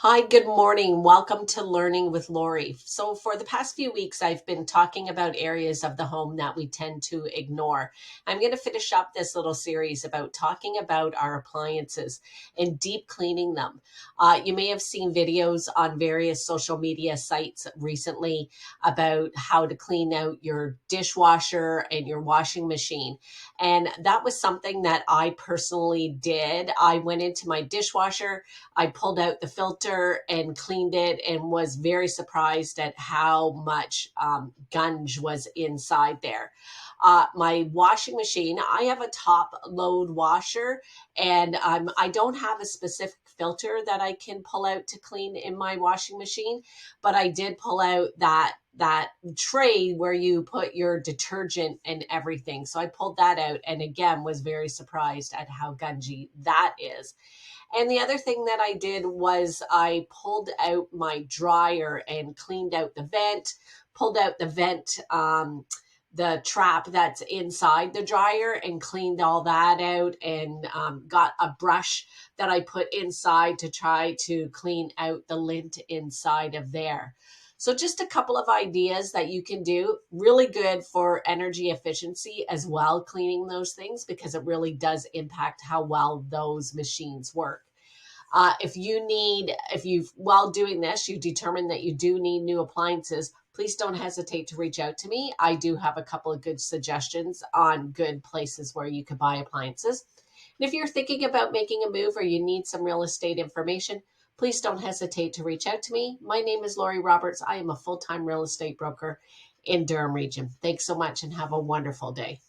Hi, good morning. Welcome to Learning with Lori. So, for the past few weeks, I've been talking about areas of the home that we tend to ignore. I'm going to finish up this little series about talking about our appliances and deep cleaning them. You may have seen videos on various social media sites recently about how to clean out your dishwasher and your washing machine. And that was something that I personally did. I went into my dishwasher. I pulled out the filter and cleaned it and was very surprised at how much gunge was inside there. My washing machine, I have a top load washer, and I don't have a specific filter that I can pull out to clean in my washing machine, but I did pull out that tray where you put your detergent and everything. So I pulled that out and again was very surprised at how gungy that is. And the other thing that I did was I pulled out my dryer and cleaned out the vent, pulled out the vent, the trap that's inside the dryer, and cleaned all that out, and got a brush that I put inside to try to clean out the lint inside of there. So, just a couple of ideas that you can do. Really good for energy efficiency as well, cleaning those things, because it really does impact how well those machines work. If you, while doing this, you determine that you do need new appliances, please don't hesitate to reach out to me. I do have a couple of good suggestions on good places where you could buy appliances. And if you're thinking about making a move or you need some real estate information, please don't hesitate to reach out to me. My name is Lori Roberts. I am a full-time real estate broker in Durham region. Thanks so much and have a wonderful day.